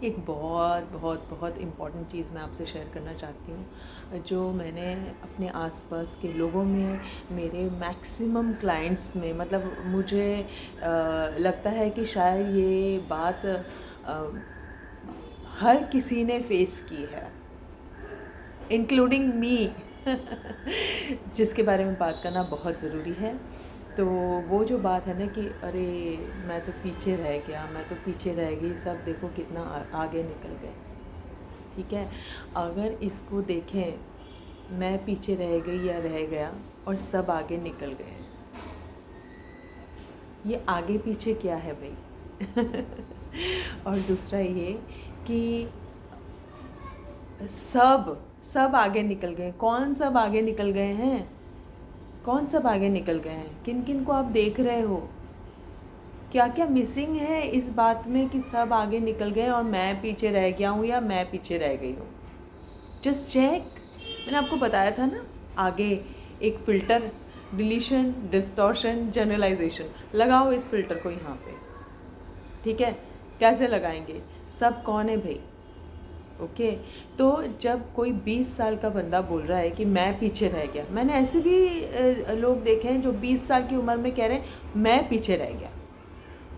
एक बहुत बहुत बहुत इम्पॉर्टेंट चीज़ मैं आपसे शेयर करना चाहती हूँ, जो मैंने अपने आसपास के लोगों में, मेरे मैक्सिमम क्लाइंट्स में, मतलब मुझे लगता है कि शायद ये बात हर किसी ने फेस की है, इंक्लूडिंग मी। जिसके बारे में बात करना बहुत ज़रूरी है। तो वो जो बात है ना कि अरे मैं तो पीछे रह गया, मैं तो पीछे रह गई, सब देखो कितना आगे निकल गए। ठीक है, अगर इसको देखें, मैं पीछे रह गई या रह गया और सब आगे निकल गए, ये आगे पीछे क्या है भाई? और दूसरा ये कि सब आगे निकल गए। कौन सब आगे निकल गए हैं? कौन सब आगे निकल गए हैं? किन किन को आप देख रहे हो? क्या क्या मिसिंग है इस बात में कि सब आगे निकल गए और मैं पीछे रह गया हूँ या मैं पीछे रह गई हूँ? Just check. मैंने आपको बताया था ना, आगे एक फ़िल्टर, डिलीशन, डिस्टॉर्शन, जनरलाइजेशन, लगाओ इस फ़िल्टर को यहाँ पे। ठीक है, कैसे लगाएंगे? सब कौन है भाई? ओके, तो जब कोई 20 साल का बंदा बोल रहा है कि मैं पीछे रह गया, मैंने ऐसे भी लोग देखे हैं जो 20 साल की उम्र में कह रहे हैं मैं पीछे रह गया।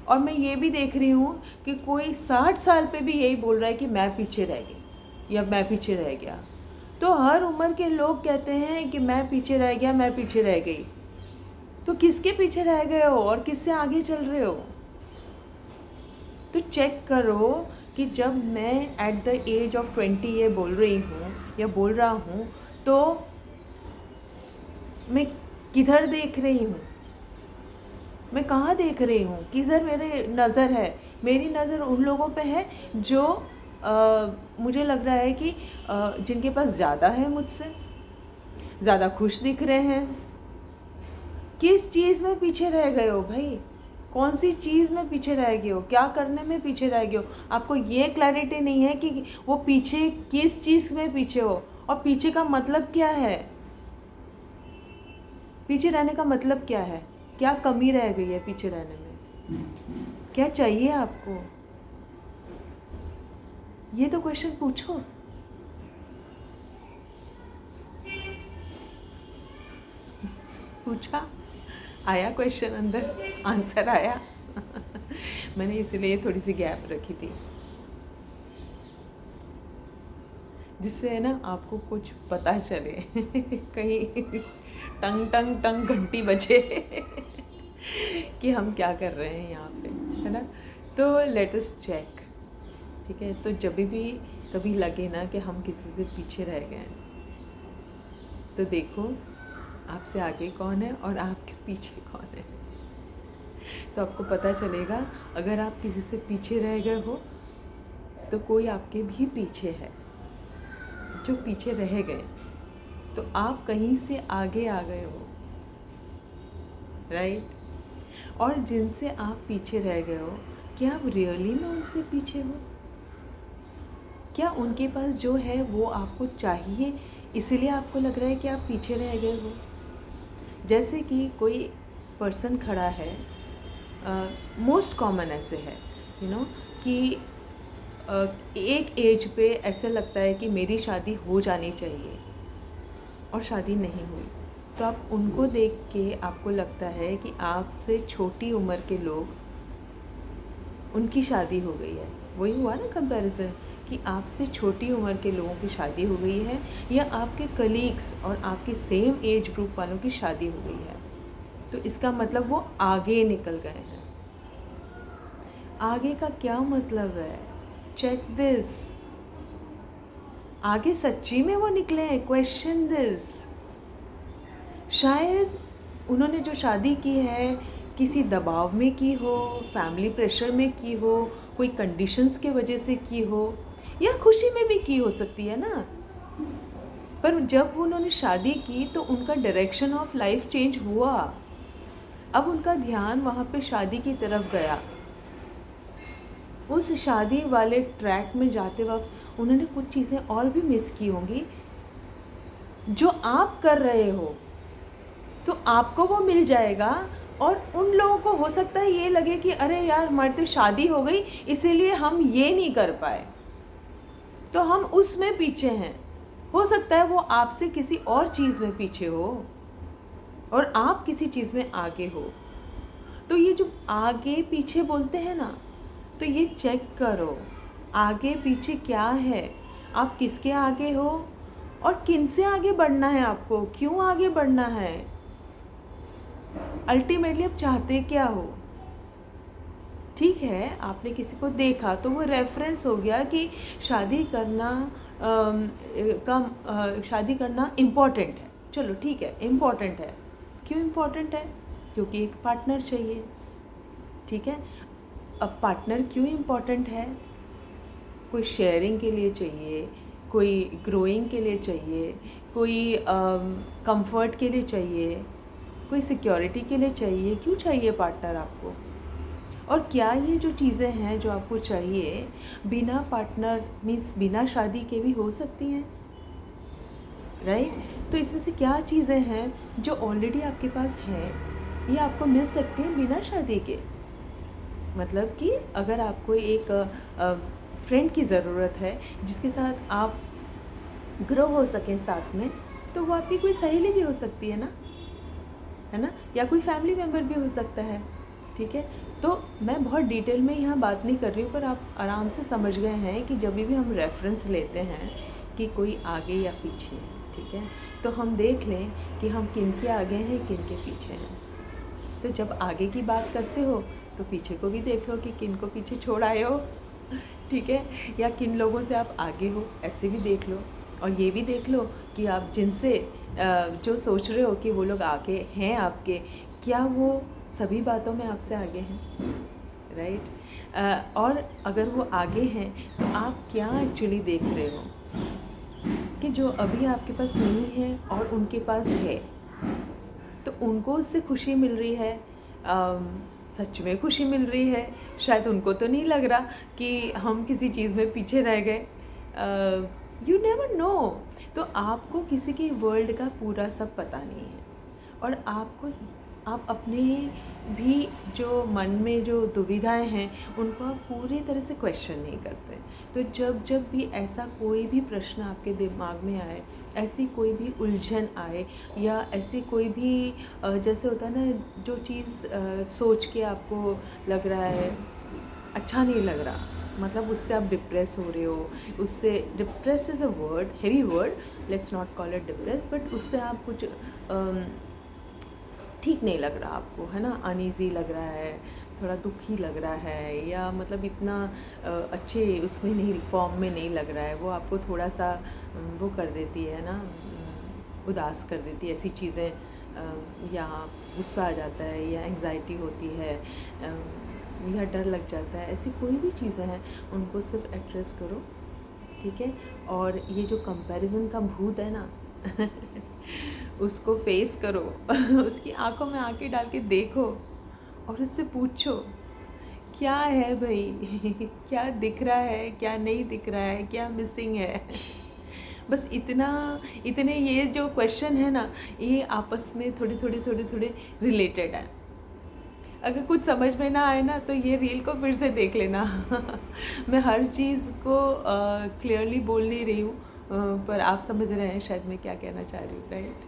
और मैं ये भी देख रही हूँ कि कोई 60 साल पे भी यही बोल रहा है कि मैं पीछे रह गई या मैं पीछे रह गया। तो हर उम्र के लोग कहते हैं कि मैं पीछे रह गया, मैं पीछे रह गई। तो किसके पीछे रह गए हो और किससे आगे चल रहे हो? तो चेक करो कि जब मैं एट द एज ऑफ 20 ये बोल रही हूँ या बोल रहा हूँ, तो मैं किधर देख रही हूँ? मैं कहाँ देख रही हूँ? किधर मेरी नज़र है? मेरी नज़र उन लोगों पे है जो मुझे लग रहा है कि जिनके पास ज़्यादा है मुझसे, ज़्यादा खुश दिख रहे हैं। किस चीज़ में पीछे रह गए हो भाई? कौन सी चीज़ में पीछे रह गए हो? क्या करने में पीछे रह गए हो? आपको ये क्लैरिटी नहीं है कि वो पीछे किस चीज़ में पीछे हो, और पीछे का मतलब क्या है? पीछे रहने का मतलब क्या है? क्या कमी रह गई है पीछे रहने में? क्या चाहिए आपको? ये तो क्वेश्चन पूछो। पूछा, आया क्वेश्चन अंदर, आंसर आया। मैंने इसीलिए थोड़ी सी गैप रखी थी, जिससे है ना आपको कुछ पता चले। कहीं टंग टंग टंग घंटी बजे कि हम क्या कर रहे हैं यहाँ पे, है ना? तो लेट अस चेक। ठीक है, तो जब भी कभी लगे ना कि हम किसी से पीछे रह गए हैं, तो देखो आपसे आगे कौन है और आपके पीछे कौन है। तो आपको पता चलेगा, अगर आप किसी से पीछे रह गए हो तो कोई आपके भी पीछे है जो पीछे रह गए। तो आप कहीं से आगे आ गए हो, राइट? और जिनसे आप पीछे रह गए हो, क्या आप रियली में उनसे पीछे हो? क्या उनके पास जो है वो आपको चाहिए, इसीलिए आपको लग रहा है कि आप पीछे रह गए हो? जैसे कि कोई पर्सन खड़ा है, मोस्ट कॉमन ऐसे है, कि एक एज पे ऐसे लगता है कि मेरी शादी हो जानी चाहिए और शादी नहीं हुई। तो आप उनको देख के आपको लगता है कि आपसे छोटी उम्र के लोग, उनकी शादी हो गई है। वही हुआ ना कंपैरिजन, कि आपसे छोटी उम्र के लोगों की शादी हो गई है या आपके कलीग्स और आपके सेम एज ग्रुप वालों की शादी हो गई है। तो इसका मतलब वो आगे निकल गए हैं। आगे का क्या मतलब है? Check this. आगे सच्ची में वो निकले हैं? Question this. शायद उन्होंने जो शादी की है किसी दबाव में की हो, फैमिली प्रेशर में की हो, कोई कंडीशंस के वजह से की हो, या खुशी में भी की हो सकती है ना। पर जब उन्होंने शादी की तो उनका डायरेक्शन ऑफ लाइफ चेंज हुआ। अब उनका ध्यान वहाँ पे शादी की तरफ गया। उस शादी वाले ट्रैक में जाते वक्त उन्होंने कुछ चीज़ें और भी मिस की होंगी जो आप कर रहे हो। तो आपको वो मिल जाएगा और उन लोगों को हो सकता है ये लगे कि अरे यार हमारी तो शादी हो गई इसीलिए हम ये नहीं कर पाए, तो हम उसमें पीछे हैं। हो सकता है वो आपसे किसी और चीज़ में पीछे हो और आप किसी चीज़ में आगे हो। तो ये जो आगे पीछे बोलते हैं ना, तो ये चेक करो आगे पीछे क्या है, आप किसके आगे हो और किन से आगे बढ़ना है, आपको क्यों आगे बढ़ना है, अल्टीमेटली आप चाहते क्या हो। ठीक है, आपने किसी को देखा तो वो रेफरेंस हो गया कि शादी करना शादी करना इम्पॉर्टेंट है। चलो ठीक है, इम्पॉर्टेंट है। क्यों इम्पॉर्टेंट है? क्योंकि एक पार्टनर चाहिए। ठीक है, अब पार्टनर क्यों इम्पॉर्टेंट है? कोई शेयरिंग के लिए चाहिए, कोई ग्रोइंग के लिए चाहिए, कोई कंफर्ट के लिए चाहिए, कोई सिक्योरिटी के लिए चाहिए। क्यों चाहिए पार्टनर आपको? और क्या ये जो चीज़ें हैं जो आपको चाहिए बिना पार्टनर मीन्स बिना शादी के भी हो सकती हैं, राइट? तो इसमें से क्या चीज़ें हैं जो ऑलरेडी आपके पास हैं, ये आपको मिल सकती हैं बिना शादी के। मतलब कि अगर आपको एक फ्रेंड की ज़रूरत है जिसके साथ आप ग्रो हो सकें साथ में, तो वो आपकी कोई सहेली भी हो सकती है ना, या कोई फैमिली मेम्बर भी हो सकता है। ठीक है, तो मैं बहुत डिटेल में यहाँ बात नहीं कर रही हूँ, पर आप आराम से समझ गए हैं कि जब भी हम रेफरेंस लेते हैं कि कोई आगे या पीछे है, ठीक है, तो हम देख लें कि हम किन के आगे हैं किन के पीछे हैं। तो जब आगे की बात करते हो तो पीछे को भी देख लो कि किन को पीछे छोड़ आए हो, ठीक है, या किन लोगों से आप आगे हो, ऐसे भी देख लो। और ये भी देख लो कि आप जिनसे जो सोच रहे हो कि वो लोग आगे हैं आपके, क्या वो सभी बातों में आपसे आगे हैं, राइट? और अगर वो आगे हैं तो आप क्या एक्चुअली देख रहे हो कि जो अभी आपके पास नहीं है और उनके पास है, तो उनको उससे खुशी मिल रही है, सच में खुशी मिल रही है। शायद उनको तो नहीं लग रहा कि हम किसी चीज़ में पीछे रह गए। You never know. तो आपको किसी के वर्ल्ड का पूरा सब पता नहीं है, और आप अपने भी जो मन में जो दुविधाएं हैं उनको आप पूरी तरह से क्वेश्चन नहीं करते। तो जब भी ऐसा कोई भी प्रश्न आपके दिमाग में आए, ऐसी कोई भी उलझन आए, या ऐसी कोई भी जैसे होता है ना जो चीज़ सोच के आपको लग रहा है अच्छा नहीं लग रहा, मतलब उससे आप डिप्रेस हो रहे हो, उससे depress is a word, heavy word, let's not call it depress, but उससे आप कुछ ठीक नहीं लग रहा आपको, है ना, अनईज़ी लग रहा है, थोड़ा दुखी लग रहा है, या मतलब इतना अच्छे उसमें नहीं, फॉर्म में नहीं लग रहा है, वो आपको थोड़ा सा वो कर देती है ना, उदास कर देती है ऐसी चीज़ें, या गुस्सा आ जाता है, या एंग्जाइटी होती है, या डर लग जाता है, ऐसी कोई भी चीज़ें हैं उनको सिर्फ एड्रेस करो, ठीक है। और ये जो कंपैरिजन का भूत है ना उसको फेस करो उसकी आंखों में आंखें डाल के देखो और उससे पूछो क्या है भाई क्या दिख रहा है, क्या नहीं दिख रहा है, क्या मिसिंग है बस इतने ये जो क्वेश्चन है ना, ये आपस में थोड़े रिलेटेड है। अगर कुछ समझ में ना आए ना तो ये रील को फिर से देख लेना मैं हर चीज़ को क्लियरली बोल नहीं रही हूँ, पर आप समझ रहे हैं शायद मैं क्या कहना चाह रही हूँ, राइट।